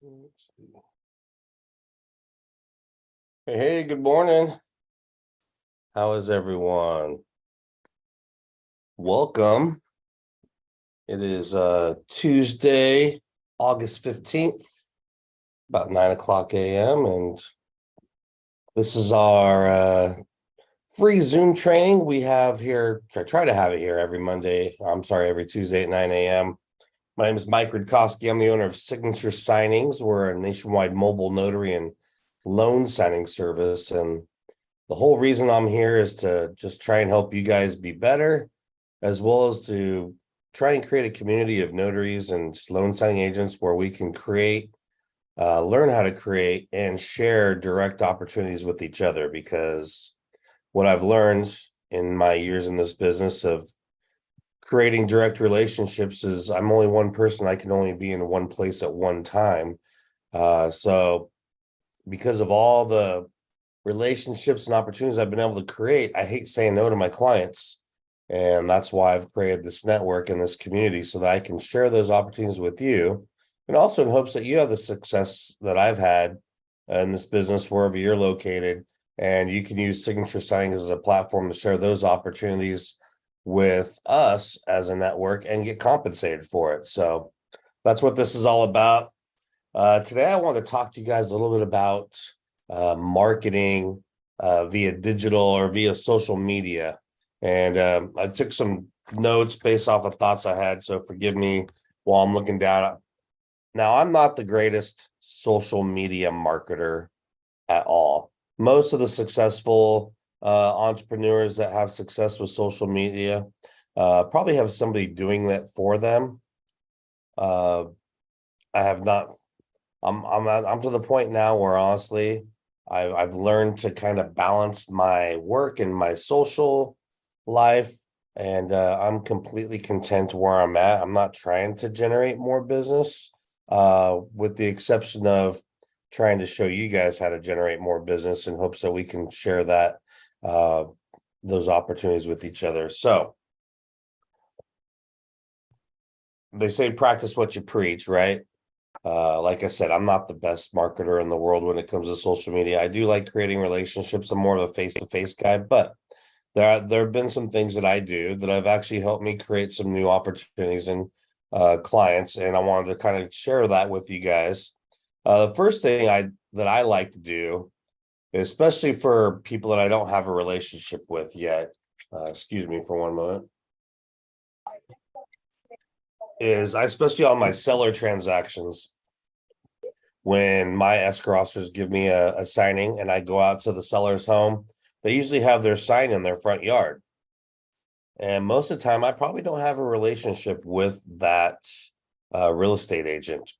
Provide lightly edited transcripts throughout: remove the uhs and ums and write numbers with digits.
Let's see. Hey, good morning. How is everyone? Welcome. It is Tuesday, August 15th, about 9 o'clock a.m. And this is our free Zoom training we have here. I try to have it here every Tuesday at 9 a.m. My name is Mike Rudkowski. I'm the owner of Signature Signings. We're a nationwide mobile notary and loan signing service. And the whole reason I'm here is to just try and help you guys be better, as well as to try and create a community of notaries and loan signing agents where we can learn how to create and share direct opportunities with each other. Because what I've learned in my years in this business of creating direct relationships is I'm only one person. I can only be in one place at one time. So because of all the relationships and opportunities I've been able to create, I hate saying no to my clients. And that's why I've created this network and this community so that I can share those opportunities with you. And also in hopes that you have the success that I've had in this business wherever you're located. And you can use Signature Signings as a platform to share those opportunities with us as a network and get compensated for it. So that's what this is all about. Today, I want to talk to you guys a little bit about marketing via digital or via social media. And I took some notes based off of thoughts I had, so forgive me while I'm looking down. Now, I'm not the greatest social media marketer at all. Most of the successful entrepreneurs that have success with social media probably have somebody doing that for them. I have not. I'm to the point now where honestly, I've learned to kind of balance my work and my social life, and I'm completely content where I'm at. I'm not trying to generate more business, with the exception of trying to show you guys how to generate more business in hopes that we can share those opportunities with each other. So they say practice what you preach, right? Like I said, I'm not the best marketer in the world when it comes to social media. I do like creating relationships. I'm more of a face-to-face guy, but there have been some things that I do that have actually helped me create some new opportunities and clients, and I wanted to kind of share that with you guys. The first thing that I like to do, especially for people that I don't have a relationship with yet, excuse me for one moment, is I especially on my seller transactions, when my escrow officers give me a signing and I go out to the seller's home, they usually have their sign in their front yard. And most of the time, I probably don't have a relationship with that real estate agent.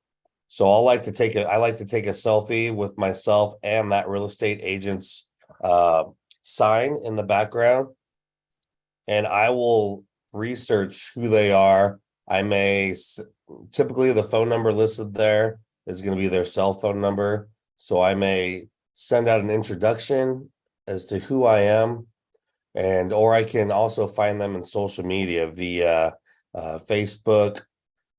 So I like to take a selfie with myself and that real estate agent's sign in the background, and I will research who they are. I may typically the phone number listed there is going to be their cell phone number. So I may send out an introduction as to who I am, or I can also find them in social media via Facebook.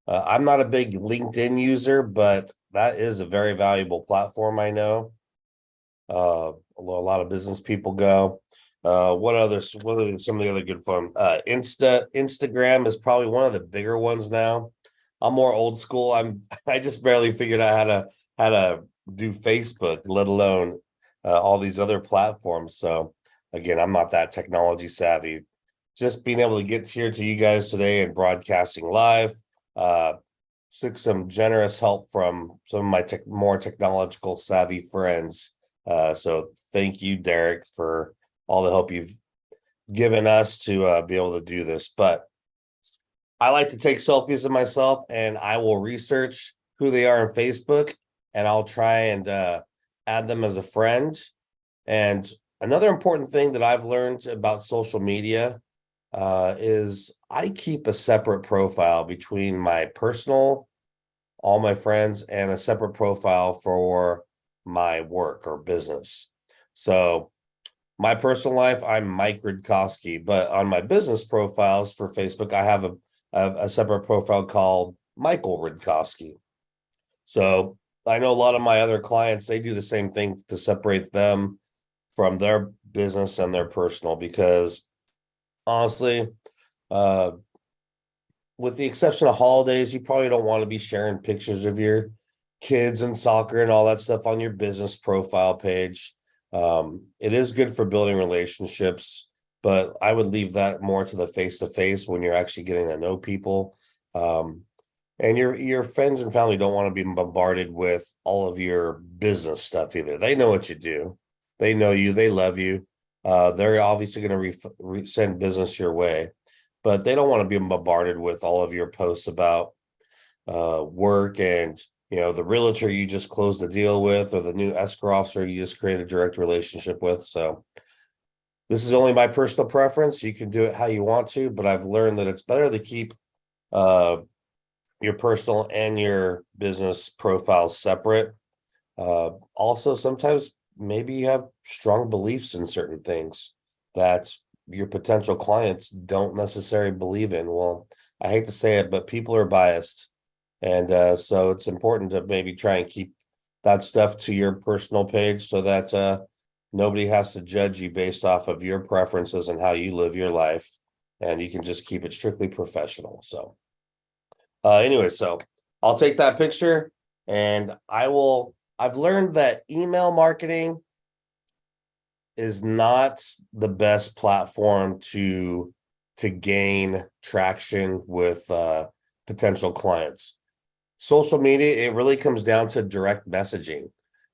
I'm not a big LinkedIn user, but that is a very valuable platform. I know a lot of business people go. What are some of the other good fun? Instagram is probably one of the bigger ones now. I'm more old school. I just barely figured out how to do Facebook, let alone all these other platforms. So again, I'm not that technology savvy. Just being able to get here to you guys today and broadcasting live, took some generous help from some of my more technological savvy friends. So thank you, Derek, for all the help you've given us to be able to do this. But I like to take selfies of myself, and I will research who they are on Facebook, and I'll try and add them as a friend. And another important thing that I've learned about social media is I keep a separate profile between my personal, all my friends, and a separate profile for my work or business. So my personal life, I'm Mike Rudkowski, but on my business profiles for Facebook, I have a separate profile called Michael Rudkowski. So I know a lot of my other clients, they do the same thing to separate them from their business and their personal, because honestly, uh, with the exception of holidays, you probably don't want to be sharing pictures of your kids and soccer and all that stuff on your business profile page. It is good for building relationships, but I would leave that more to the face to face when you're actually getting to know people. Um, and your friends and family don't want to be bombarded with all of your business stuff either. They know what you do. They know you, they love you. They're obviously going to send business your way, but they don't want to be bombarded with all of your posts about work and the realtor you just closed a deal with, or the new escrow officer you just created a direct relationship with. So this is only my personal preference. You can do it how you want to, but I've learned that it's better to keep uh, your personal and your business profiles separate. Also, sometimes maybe you have strong beliefs in certain things that your potential clients don't necessarily believe in. Well, I hate to say it, but people are biased. And so it's important to maybe try and keep that stuff to your personal page so that nobody has to judge you based off of your preferences and how you live your life. And you can just keep it strictly professional. So anyway, so I'll take that picture and I've learned that email marketing is not the best platform to gain traction with potential clients. Social media, it really comes down to direct messaging.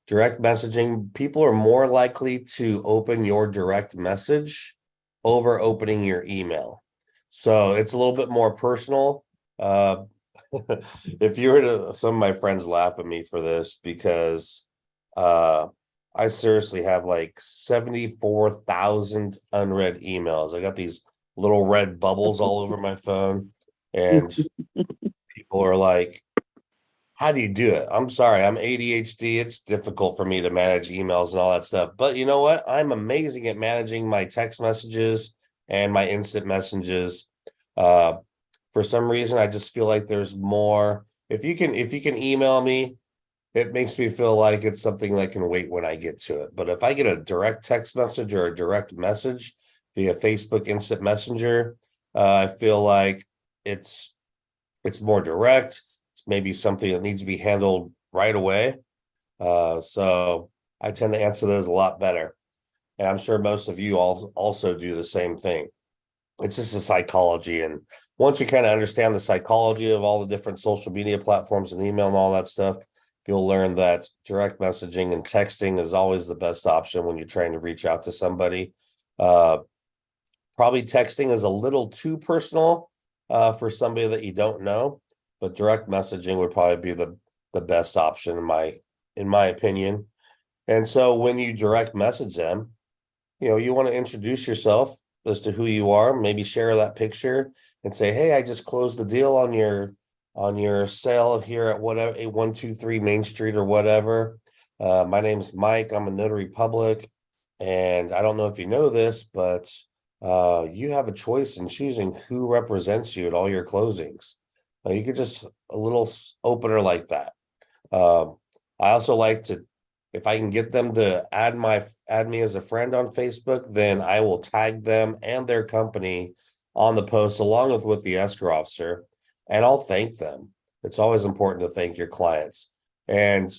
Direct messaging, people are more likely to open your direct message over opening your email. So it's a little bit more personal. Uh, if you were to, some of my friends laugh at me for this because uh I seriously have like 74,000 unread emails. I got these little red bubbles all over my phone, and people are like, how do you do it? I'm sorry, I'm ADHD. It's difficult for me to manage emails and all that stuff. But you know what? I'm amazing at managing my text messages and my instant messages. Uh, for some reason, I just feel like there's more. If you can email me, it makes me feel like it's something that can wait when I get to it. But if I get a direct text message or a direct message via Facebook Instant Messenger, I feel like it's it's more direct. It's maybe something that needs to be handled right away. So I tend to answer those a lot better. And I'm sure most of you all also do the same thing. It's just a psychology. And once you kind of understand the psychology of all the different social media platforms and email and all that stuff, you'll learn that direct messaging and texting is always the best option when you're trying to reach out to somebody. Uh, Probably texting is a little too personal for somebody that you don't know, but direct messaging would probably be the best option in my opinion. And so when you direct message them, you want to introduce yourself as to who you are, maybe share that picture and say, hey, I just closed the deal on your sale here at whatever, a 123 Main Street or whatever. My name's Mike. I'm a notary public. And I don't know if you know this, but you have a choice in choosing who represents you at all your closings. You could just a little opener like that. Um, I also like to, if I can get them to add me as a friend on Facebook, then I will tag them and their company on the post along with the escrow officer, and I'll thank them. It's always important to thank your clients. And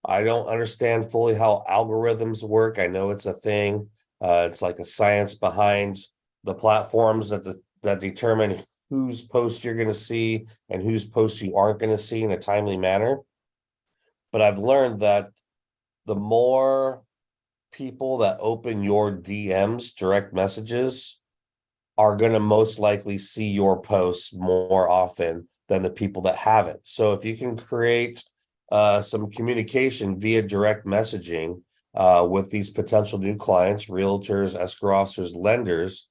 I don't understand fully how algorithms work. I know it's a thing. It's like a science behind the platforms that determine whose posts you're going to see and whose posts you aren't going to see in a timely manner. But I've learned that the more people that open your DMs, direct messages, are going to most likely see your posts more often than the people that haven't. So if you can create some communication via direct messaging with these potential new clients, realtors, escrow officers, lenders,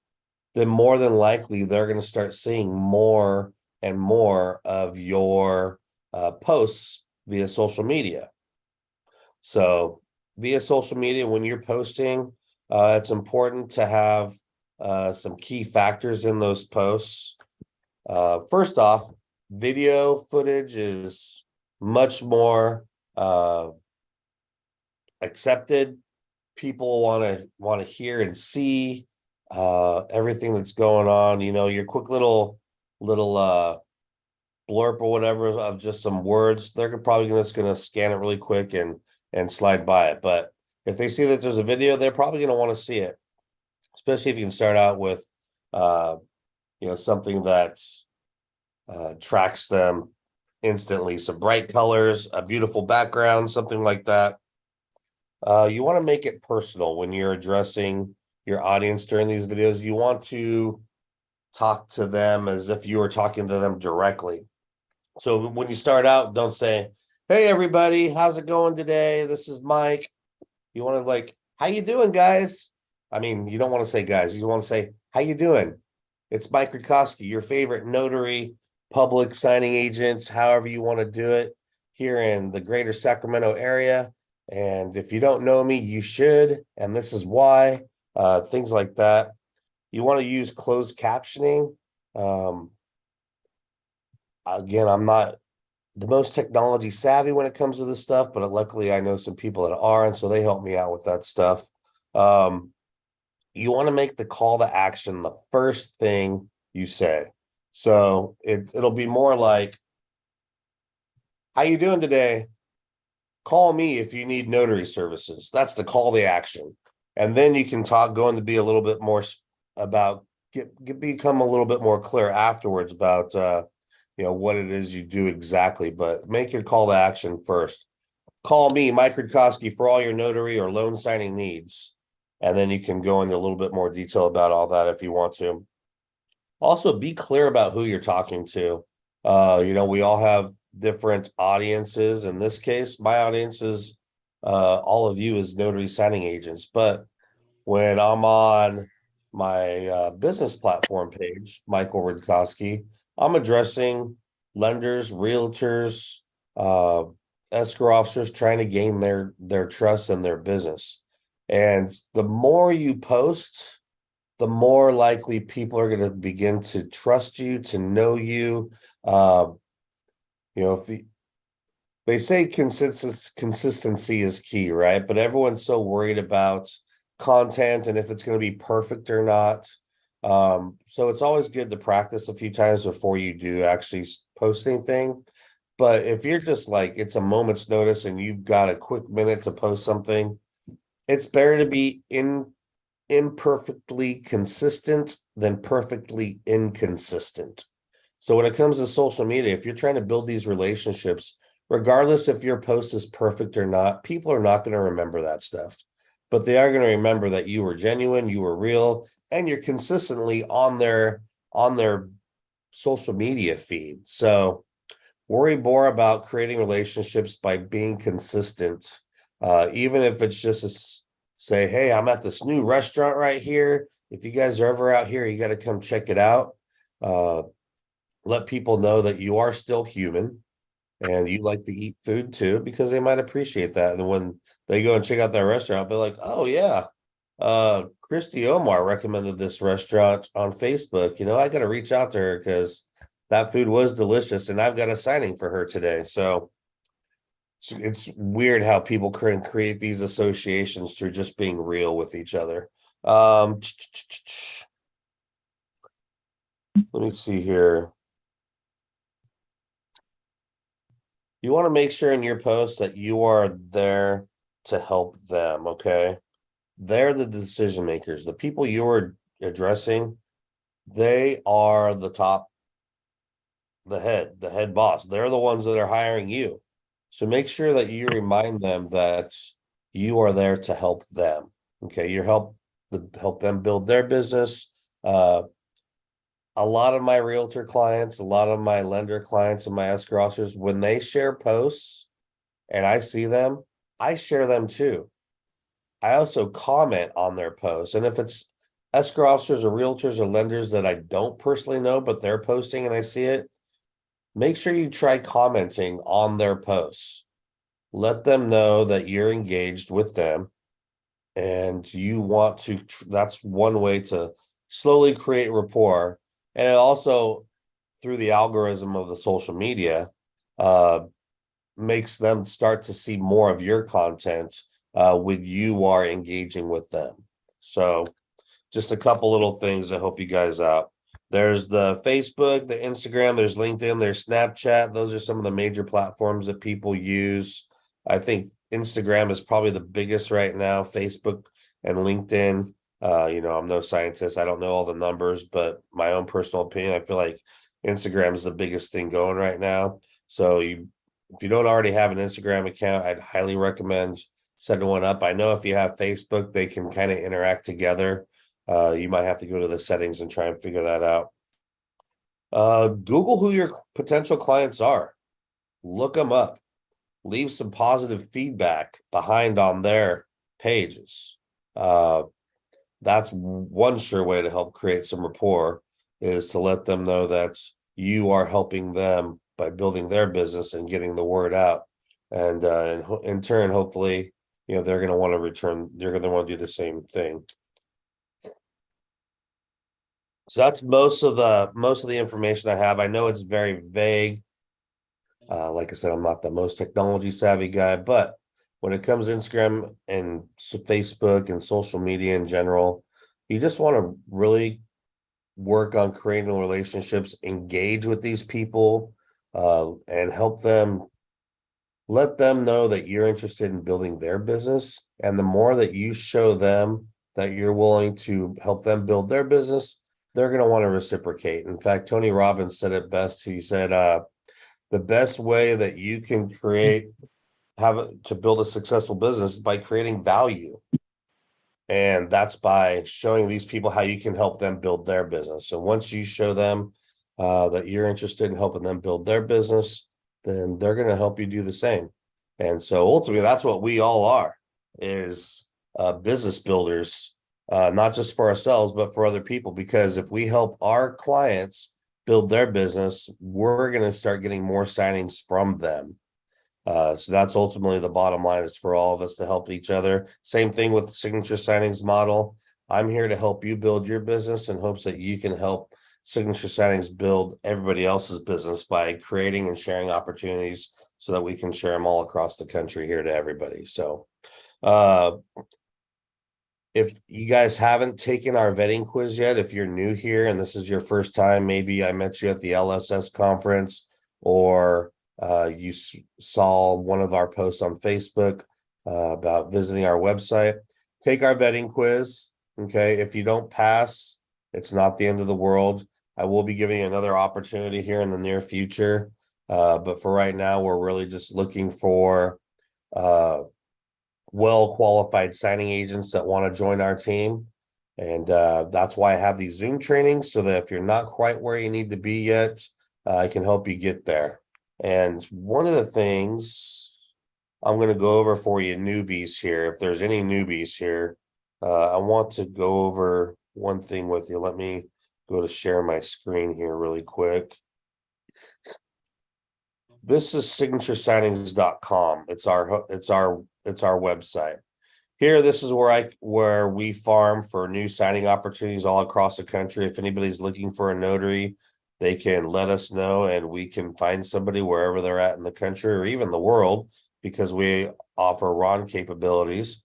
then more than likely they're going to start seeing more and more of your posts via social media. So via social media, when you're posting, it's important to have some key factors in those posts. First off, video footage is much more accepted. People want to hear and see everything that's going on. Your quick little blurb or whatever of just some words, they're probably just going to scan it really quick and slide by it. But if they see that there's a video, they're probably going to want to see it, especially if you can start out with something that tracks them instantly. Some bright colors, a beautiful background, something like that. You want to make it personal when you're addressing your audience during these videos. You want to talk to them as if you were talking to them directly. So when you start out, don't say, "Hey everybody, how's it going today? This is Mike." You want to "How you doing, guys?" I mean, you don't want to say guys, you want to say, "How you doing? It's Mike Rutkowski, your favorite notary, public signing agent, however you want to do it, here in the greater Sacramento area. And if you don't know me, you should, and this is why," things like that. You want to use closed captioning. Again, I'm not the most technology savvy when it comes to this stuff, but luckily I know some people that are, and so they help me out with that stuff. You want to make the call to action the first thing you say. So it'll be more like, "How you doing today? Call me if you need notary services." That's the call to action. And then you can go into be a little bit more about become a little bit more clear afterwards about what it is you do exactly, but make your call to action first. "Call me, Mike Rutkowski, for all your notary or loan signing needs." And then you can go into a little bit more detail about all that if you want to. Also, be clear about who you're talking to. We all have different audiences. In this case, my audience is all of you as notary signing agents. But when I'm on my business platform page, Michael Rutkowski, I'm addressing lenders, realtors, escrow officers trying to gain their trust and their business. And the more you post, the more likely people are going to begin to trust you, to know you. If they say consistency is key, right? But everyone's so worried about content and if it's going to be perfect or not. So it's always good to practice a few times before you do actually post anything. But if you're just it's a moment's notice and you've got a quick minute to post something, it's better to be imperfectly consistent than perfectly inconsistent. So when it comes to social media, if you're trying to build these relationships, regardless if your post is perfect or not, people are not going to remember that stuff, but they are going to remember that you were genuine, you were real, and you're consistently on their social media feed. So worry more about creating relationships by being consistent, even if it's just say, "Hey, I'm at this new restaurant right here. If you guys are ever out here, you got to come check it out." Let people know that you are still human and you like to eat food too, because they might appreciate that. And when they go and check out that restaurant, they're like, "Oh yeah, Christy Omar recommended this restaurant on Facebook. I got to reach out to her because that food was delicious and I've got a signing for her today." So it's weird how people can create these associations through just being real with each other. Let me see here. You want to make sure in your post that you are there to help them, okay? They're the decision makers. The people you are addressing, they are the head boss. They're the ones that are hiring you. So make sure that you remind them that you are there to help them. Okay, you help them build their business. A lot of my realtor clients, a lot of my lender clients and my escrow officers, when they share posts and I see them, I share them too. I also comment on their posts. And if it's escrow officers or realtors or lenders that I don't personally know, but they're posting and I see it, make sure you try commenting on their posts. Let them know that you're engaged with them and you want to, that's one way to slowly create rapport. And it also, through the algorithm of the social media, makes them start to see more of your content when you are engaging with them. So just a couple little things to help you guys out. There's the Facebook, the Instagram, there's LinkedIn, there's Snapchat. Those are some of the major platforms that people use. I think Instagram is probably the biggest right now, Facebook and LinkedIn. I'm no scientist. I don't know all the numbers, but my own personal opinion, I feel like Instagram is the biggest thing going right now. So if you don't already have an Instagram account, I'd highly recommend setting one up. I know if you have Facebook, they can kind of interact together. You might have to go to the settings and try and figure that out. Google who your potential clients are. Look them up. Leave some positive feedback behind on their pages. That's one sure way to help create some rapport, is to let them know that you are helping them by building their business and getting the word out. And in turn, hopefully, they're going to want to return. They're going to want to do the same thing. So that's most of the information I have. I know it's very vague. Like I said, I'm not the most technology savvy guy, but when it comes to Instagram and Facebook and social media in general, you just want to really work on creating relationships, engage with these people, and help them, let them know that you're interested in building their business. And the more that you show them that you're willing to help them build their business, they're going to want to reciprocate. In fact, Tony Robbins said it best. He said, the best way that you can to build a successful business by creating value. And that's by showing these people how you can help them build their business. So once you show them that you're interested in helping them build their business, then they're going to help you do the same. And so ultimately, that's what we all are, is business builders, not just for ourselves, but for other people. Because if we help our clients build their business, we're going to start getting more signings from them. So that's ultimately the bottom line, is for all of us to help each other. Same thing with the signature signings model. I'm here to help you build your business in hopes that you can help signature signings build everybody else's business by creating and sharing opportunities so that we can share them all across the country here to everybody. So if you guys haven't taken our vetting quiz yet, if you're new here and this is your first time, maybe I met you at the LSS conference, or you saw one of our posts on Facebook about visiting our website, take our vetting quiz. Okay. If you don't pass, it's not the end of the world. I will be giving you another opportunity here in the near future. But for right now, we're really just looking for well-qualified signing agents that want to join our team. And that's why I have these Zoom trainings, so that if you're not quite where you need to be yet, I can help you get there. And one of the things I'm going to go over for you newbies here, if there's any newbies here, I want to go over one thing with you. Let me go to share my screen here really quick. This is signaturesignings.com. It's our website. Here, this is where we farm for new signing opportunities all across the country. If anybody's looking for a notary, they can let us know and we can find somebody wherever they're at in the country or even the world, because we offer RON capabilities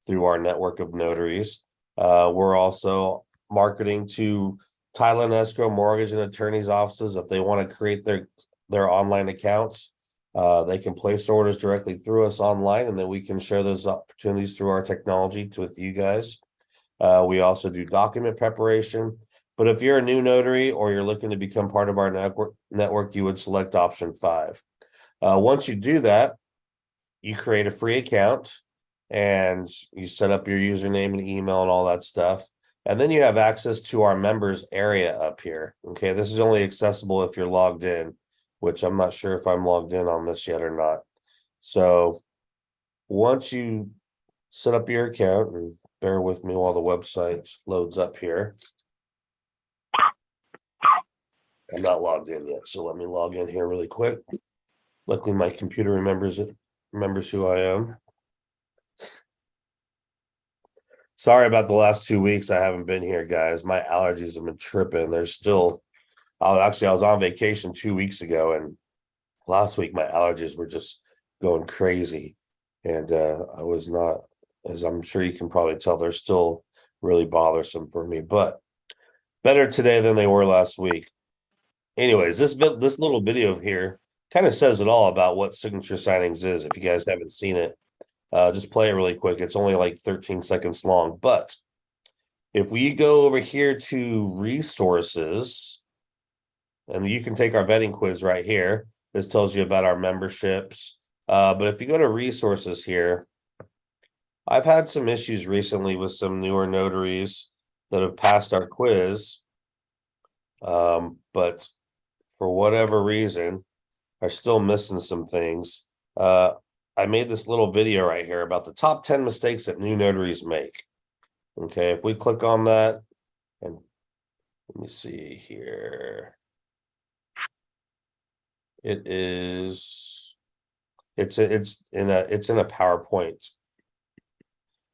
through our network of notaries. We're also marketing to title and escrow, mortgage and attorneys offices. If they want to create their online accounts, they can place orders directly through us online, and then we can share those opportunities through our technology with you guys. We also do document preparation. But if you're a new notary or you're looking to become part of our network, you would select option 5. Once you do that, you create a free account and you set up your username and email and all that stuff. And then you have access to our members area up here. Okay, this is only accessible if you're logged in, which I'm not sure if I'm logged in on this yet or not. So once you set up your account, and bear with me while the website loads up here. I'm not logged in yet, so let me log in here really quick. Luckily, my computer remembers who I am. Sorry about the last 2 weeks. I haven't been here, guys. My allergies have been tripping. There's still, I was on vacation 2 weeks ago, and last week my allergies were just going crazy. And I was not, as I'm sure you can probably tell, they're still really bothersome for me, but better today than they were last week. Anyways, this little video here kind of says it all about what signature signings is. If you guys haven't seen it, just play it really quick. It's only like 13 seconds long. But if we go over here to resources, and you can take our vetting quiz right here. This tells you about our memberships. But if you go to resources here, I've had some issues recently with some newer notaries that have passed our quiz. But for whatever reason, are still missing some things. I made this little video right here about the top 10 mistakes that new notaries make. Okay, if we click on that, and let me see here. It's in a PowerPoint.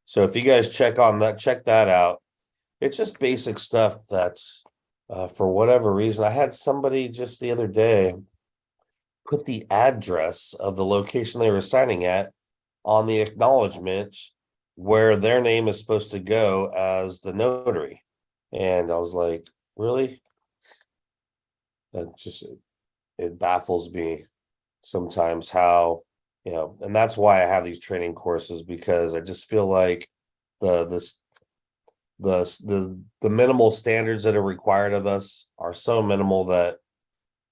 So if you guys check that out. It's just basic stuff that's for whatever reason. I had somebody just the other day put the address of the location they were signing at on the acknowledgement where their name is supposed to go as the notary. And I was like, really? That just, it baffles me sometimes how, and that's why I have these training courses, because I just feel like the minimal standards that are required of us are so minimal that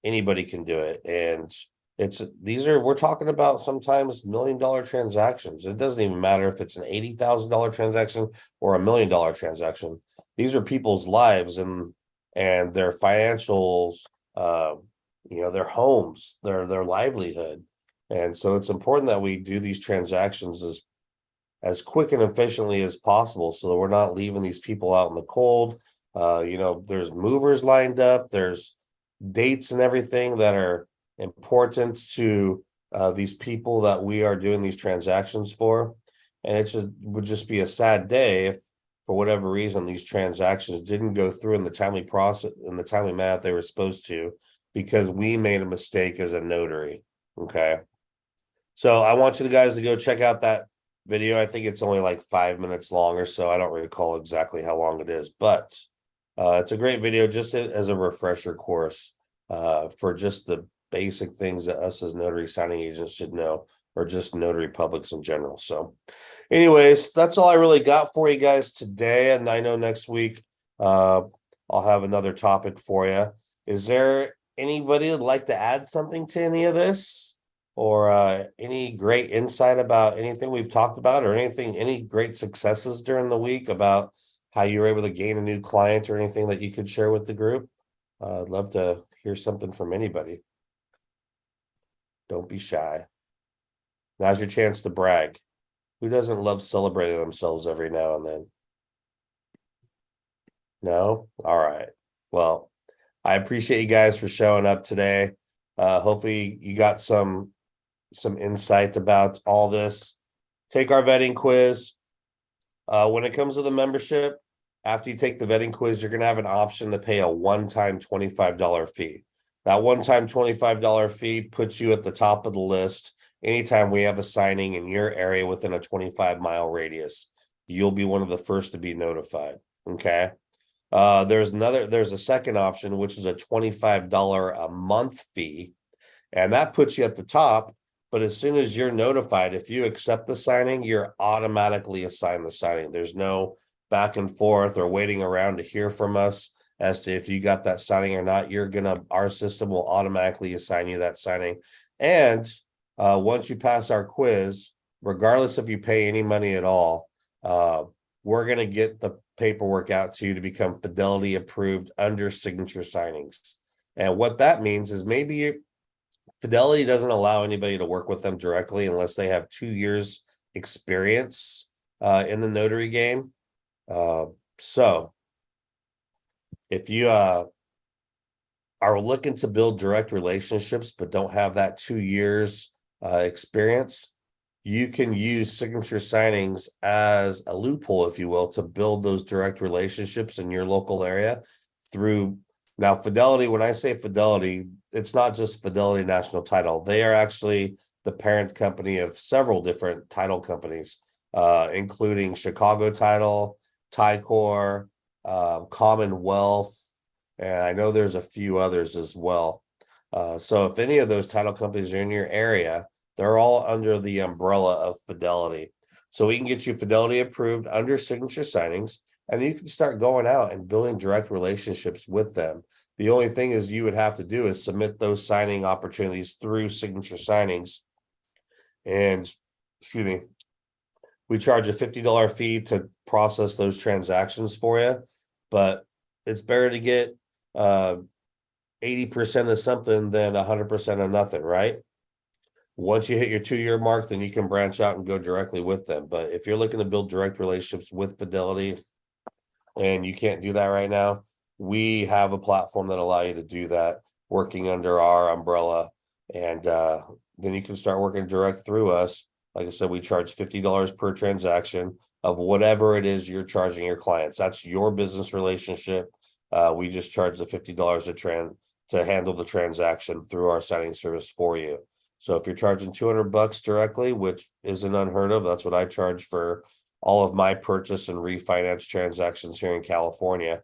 anybody can do it. And we're talking about sometimes $1 million transactions. It doesn't even matter if it's an $80,000 transaction or $1 million transaction. These are people's lives and their financials, their homes, their livelihood. And so it's important that we do these transactions as quick and efficiently as possible, so that we're not leaving these people out in the cold. There's movers lined up, there's dates and everything that are important to these people that we are doing these transactions for. And would just be a sad day if, for whatever reason, these transactions didn't go through in the timely process, in the timely manner they were supposed to, because we made a mistake as a notary. Okay. So I want you guys to go check out that video. I think it's only like 5 minutes long or so. I don't recall exactly how long it is, but it's a great video just as a refresher course for just the basic things that us as notary signing agents should know, or just notary publics in general. So anyways, that's all I really got for you guys today. And I know next week I'll have another topic for you. Is there anybody that'd like to add something to any of this? Or any great insight about anything we've talked about, or any great successes during the week about how you were able to gain a new client, or anything that you could share with the group? I'd love to hear something from anybody. Don't be shy. Now's your chance to brag. Who doesn't love celebrating themselves every now and then? No? All right. Well, I appreciate you guys for showing up today. Hopefully you got some insight about all this. Take our vetting quiz. When it comes to the membership, after you take the vetting quiz, you're going to have an option to pay a one-time $25 fee. That one-time $25 fee puts you at the top of the list. Anytime we have a signing in your area within a 25-mile radius, you'll be one of the first to be notified. Okay. There's a second option, which is a $25 a month fee, and that puts you at the top. But as soon as you're notified, if you accept the signing, you're automatically assigned the signing. There's no back and forth or waiting around to hear from us as to if you got that signing or not. Our system will automatically assign you that signing. And once you pass our quiz, regardless if you pay any money at all, we're going to get the paperwork out to you to become Fidelity approved under signature signings. And what that means is maybe Fidelity doesn't allow anybody to work with them directly unless they have 2 years experience in the notary game. So if you are looking to build direct relationships but don't have that 2 years experience, you can use signature signings as a loophole, if you will, to build those direct relationships in your local area through. Now, Fidelity, when I say Fidelity, it's not just Fidelity National Title. They are actually the parent company of several different title companies, including Chicago Title, Ticor, Commonwealth, and I know there's a few others as well. So if any of those title companies are in your area, they're all under the umbrella of Fidelity. So we can get you Fidelity approved under Signature Signings, and then you can start going out and building direct relationships with them. The only thing is you would have to do is submit those signing opportunities through Signature Signings. And excuse me, we charge a $50 fee to process those transactions for you, but it's better to get 80% of something than 100% of nothing, right? Once you hit your 2-year mark, then you can branch out and go directly with them. But if you're looking to build direct relationships with Fidelity and you can't do that right now, we have a platform that allow you to do that working under our umbrella. And then you can start working direct through us. Like I said, we charge $50 per transaction of whatever it is you're charging your clients. That's your business relationship. We just charge the $50 to handle the transaction through our signing service for you. So if you're charging $200 directly, which isn't unheard of, that's what I charge for all of my purchase and refinance transactions here in California.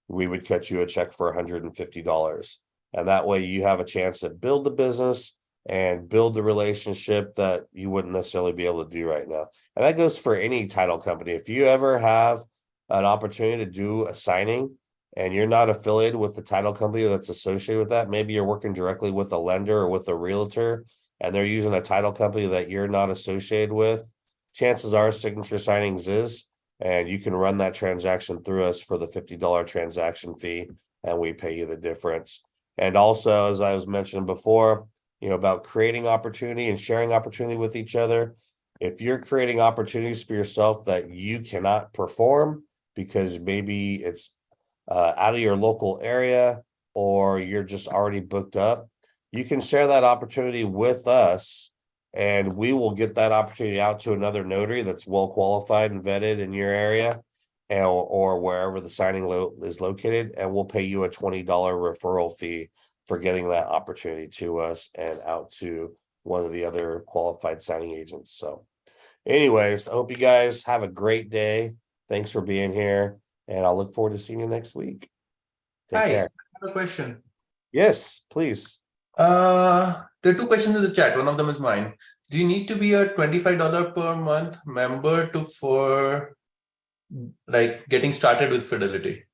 We would cut you a check for $150. And that way you have a chance to build the business and build the relationship that you wouldn't necessarily be able to do right now. And that goes for any title company. If you ever have an opportunity to do a signing and you're not affiliated with the title company that's associated with that, maybe you're working directly with a lender or with a realtor and they're using a title company that you're not associated with, chances are Signature Signings is, and you can run that transaction through us for the $50 transaction fee, and we pay you the difference. And also, as I was mentioning before, about creating opportunity and sharing opportunity with each other. If you're creating opportunities for yourself that you cannot perform because maybe it's out of your local area or you're just already booked up, you can share that opportunity with us and we will get that opportunity out to another notary that's well qualified and vetted in your area or wherever the signing is located, and we'll pay you a $20 referral fee for getting that opportunity to us and out to one of the other qualified signing agents. So anyways, I hope you guys have a great day. Thanks for being here, and I'll look forward to seeing you next week. Take care. I have a question. Yes, please. There are two questions in the chat. One of them is mine. Do you need to be a $25 per month member for getting started with Fidelity?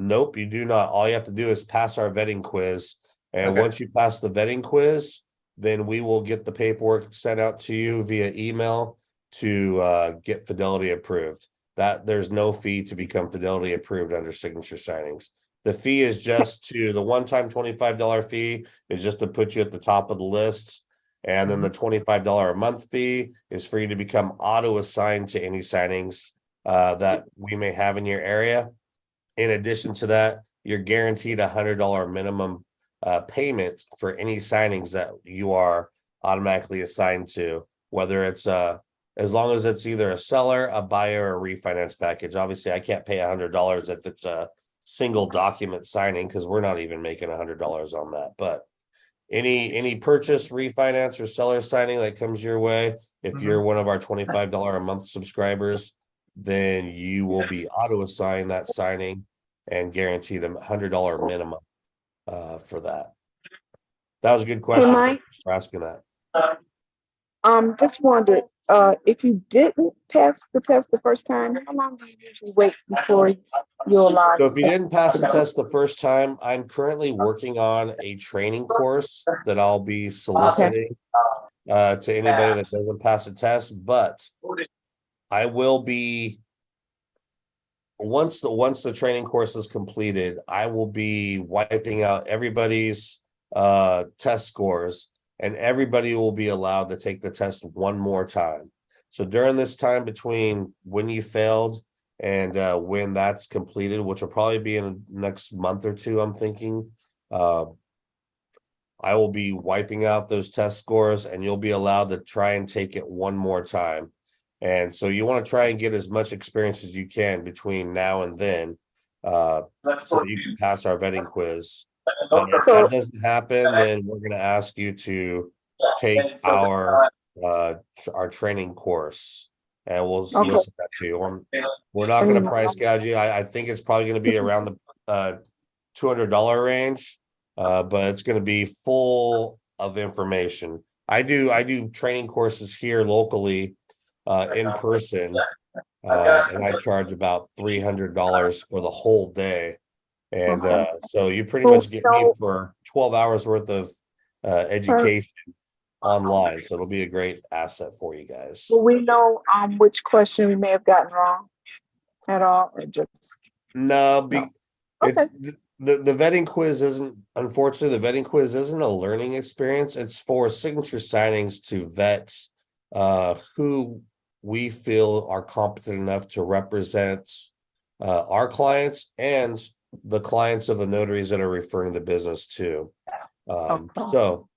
Nope, you do not. All you have to do is pass our vetting quiz. And once you pass the vetting quiz, then we will get the paperwork sent out to you via email to get Fidelity approved. That there's no fee to become Fidelity approved under Signature Signings. The fee is just the one-time $25 fee is just to put you at the top of the list. And then the $25 a month fee is for you to become auto-assigned to any signings that we may have in your area. In addition to that, you're guaranteed $100 minimum payment for any signings that you are automatically assigned to, whether it's as long as it's either a seller, a buyer, or a refinance package. Obviously, I can't pay $100 if it's a single document signing because we're not even making $100 on that. But any purchase, refinance, or seller signing that comes your way, if you're one of our $25 a month subscribers, then you will be auto-assigned that signing and guaranteed a $100 minimum for that. That was a good question. Thanks for asking that. Just wondered, if you didn't pass the test the first time, how long do you usually wait before you're allowed? So if you didn't pass the test the first time, I'm currently working on a training course that I'll be soliciting to anybody that doesn't pass the test, but I will be once the training course is completed, I will be wiping out everybody's test scores, and everybody will be allowed to take the test one more time. So during this time between when you failed and when that's completed, which will probably be in the next month or two, I'm thinking, I will be wiping out those test scores and you'll be allowed to try and take it one more time. And so you want to try and get as much experience as you can between now and then, so that you can pass our vetting quiz. If that doesn't happen, then we're going to ask you to take our training course. And we'll Okay. send that to you. We're not gonna price gouge you. I think it's probably gonna be around the $200 range. But it's gonna be full of information. I do training courses here locally, in person. And I charge about $300 for the whole day. And Okay. so you pretty Well, much get me so- for 12 hours worth of education online. So it'll be a great asset for you guys. Will we know which question we may have gotten wrong at all, or just No, No. it's Okay. the vetting quiz isn't, unfortunately, the vetting quiz isn't a learning experience. It's for signature signings to vet who we feel are competent enough to represent our clients and the clients of the notaries that are referring the business to. Okay. So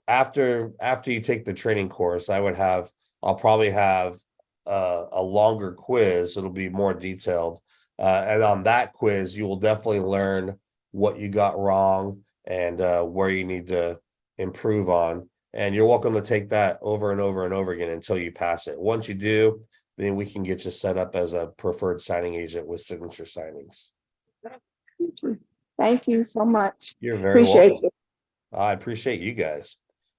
after you take the training course, I'll probably have a longer quiz. It'll be more detailed. And on that quiz, you will definitely learn what you got wrong and where you need to improve on. And you're welcome to take that over and over and over again until you pass it. Once you do, then we can get you set up as a preferred signing agent with signature signings. Thank you so much. You're very Appreciate welcome. it. I appreciate you guys.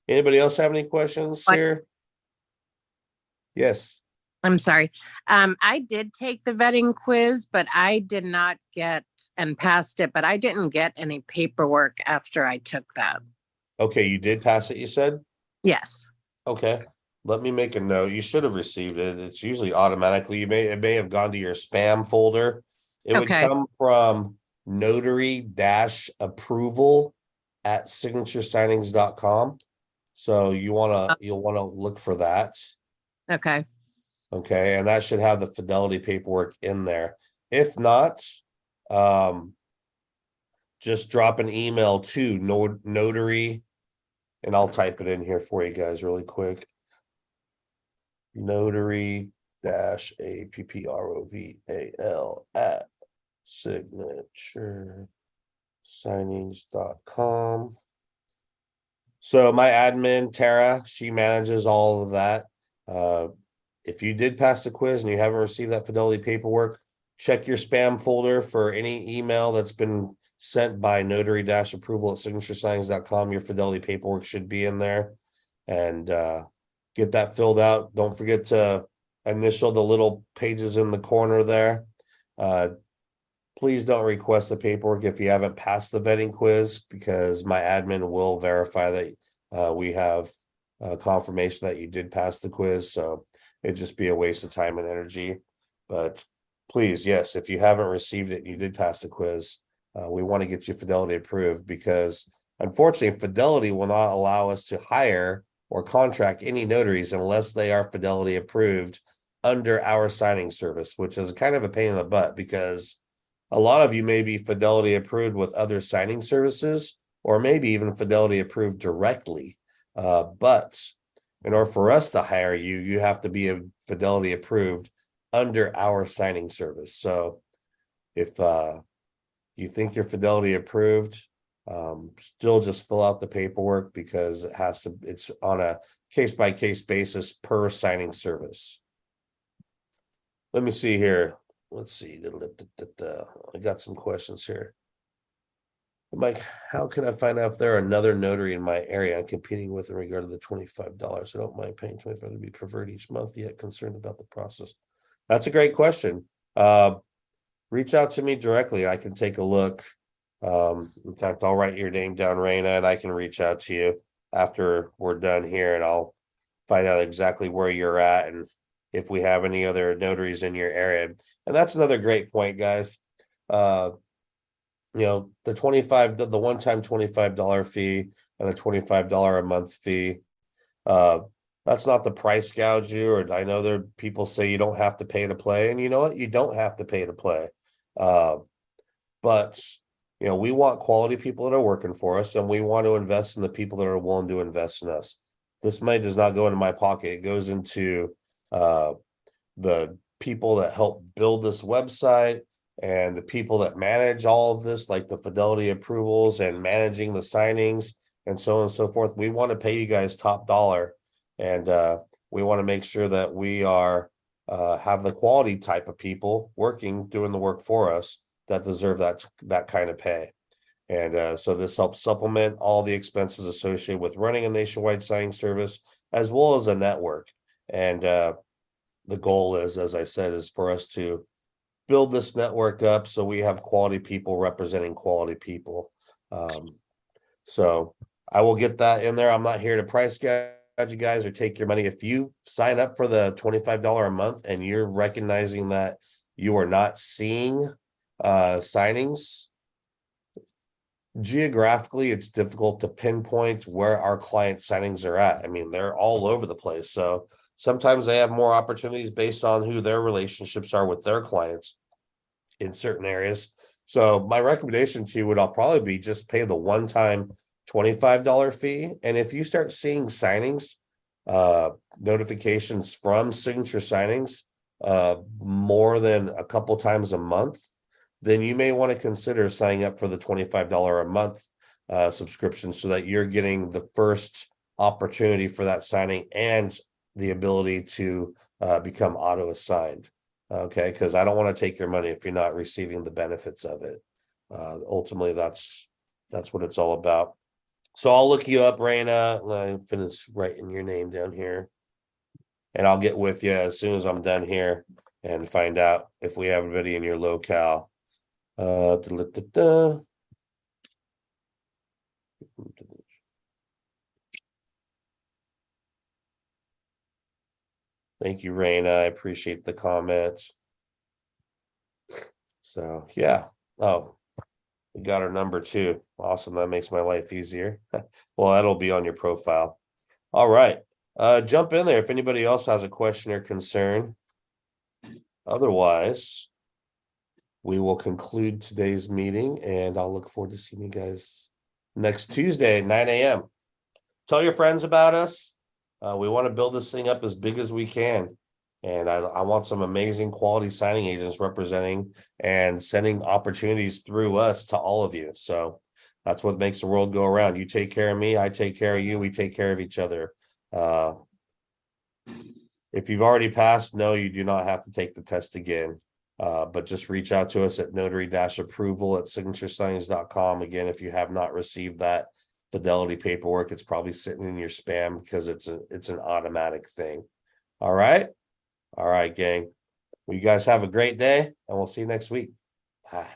Anybody else have any questions here? Yes. I'm sorry. I did take the vetting quiz, but I did not get and passed it, but I didn't get any paperwork after I took that. Okay, you did pass it, you said? Yes. Okay, let me make a note. You should have received it. It's usually automatically. It may have gone to your spam folder. It would Okay. come from notary-approval@signaturesignings.com. So you'll want to look for that. Okay. Okay, and that should have the fidelity paperwork in there. If not, just drop an email to notary, and I'll type it in here for you guys really quick. Notary-approval@signaturesignings.com. So my admin, Tara, she manages all of that. If you did pass the quiz and you haven't received that fidelity paperwork, check your spam folder for any email that's been sent by notary-approval@signaturesignings.com. Your fidelity paperwork should be in there, and get that filled out. Don't forget to initial the little pages in the corner there. Please don't request the paperwork if you haven't passed the vetting quiz, because my admin will verify that we have confirmation that you did pass the quiz. So it'd just be a waste of time and energy. But please, yes, if you haven't received it, you did pass the quiz. We want to get you fidelity approved, because unfortunately, fidelity will not allow us to hire or contract any notaries unless they are fidelity approved under our signing service, which is kind of a pain in the butt, because a lot of you may be fidelity approved with other signing services, or maybe even fidelity approved directly. But in order for us to hire you, you have to be a fidelity approved under our signing service. So if you think you're fidelity approved, still just fill out the paperwork, because it's on a case-by-case basis per signing service. Let me see here. Let's see. I got some questions here. Mike, how can I find out if there are another notary in my area I'm competing with in regard to the $25? I don't mind paying $25 to be preferred each month, yet concerned about the process. That's a great question. Reach out to me directly. I can take a look. In fact, I'll write your name down, Raina, and I can reach out to you after we're done here, and I'll find out exactly where you're at and if we have any other notaries in your area. And that's another great point, guys. The one-time $25 fee and the $25 a month fee. That's not the price gouge you, or I know there people say you don't have to pay to play, and you know what? You don't have to pay to play. But we want quality people that are working for us, and we want to invest in the people that are willing to invest in us. This money does not go into my pocket. It goes into the people that help build this website and the people that manage all of this, like the fidelity approvals and managing the signings and so on and so forth. We want to pay you guys top dollar, and we want to make sure that we are have the quality type of people working, doing the work for us that deserve that kind of pay. And so this helps supplement all the expenses associated with running a nationwide signing service as well as a network. And the goal is, as I said, is for us to build this network up so we have quality people representing quality people. So I will get that in there. I'm not here to price gouge you guys or take your money. If you sign up for the $25 a month and you're recognizing that you are not seeing signings, geographically, it's difficult to pinpoint where our client signings are at. I mean, they're all over the place. So sometimes they have more opportunities based on who their relationships are with their clients in certain areas. So my recommendation to you would probably be just pay the one-time $25 fee. And if you start seeing signings, notifications from Signature Signings, more than a couple times a month, then you may want to consider signing up for the $25 a month subscription so that you're getting the first opportunity for that signing and the ability to become auto assigned. Okay, because I don't want to take your money if you're not receiving the benefits of it. Ultimately, that's what it's all about. So I'll look you up, Raina. Let me finish writing your name down here, and I'll get with you as soon as I'm done here and find out if we have anybody in your locale. Thank you, Raina. I appreciate the comments. So yeah. Oh, we got our number too. Awesome. That makes my life easier. Well, that'll be on your profile. All right. Jump in there if anybody else has a question or concern. Otherwise, we will conclude today's meeting, and I'll look forward to seeing you guys next Tuesday at 9 a.m. Tell your friends about us. We want to build this thing up as big as we can. And I want some amazing quality signing agents representing and sending opportunities through us to all of you. So that's what makes the world go around. You take care of me, I take care of you, we take care of each other. If you've already passed, no, you do not have to take the test again. But just reach out to us at notary-approval@signaturesignings.com. Again, if you have not received that fidelity paperwork, it's probably sitting in your spam because it's an automatic thing. All right, gang. Well, you guys have a great day, and we'll see you next week. Bye.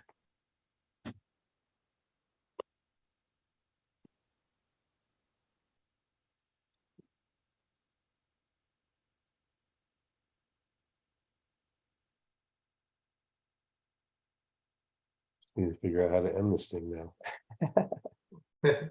Need to figure out how to end this thing now.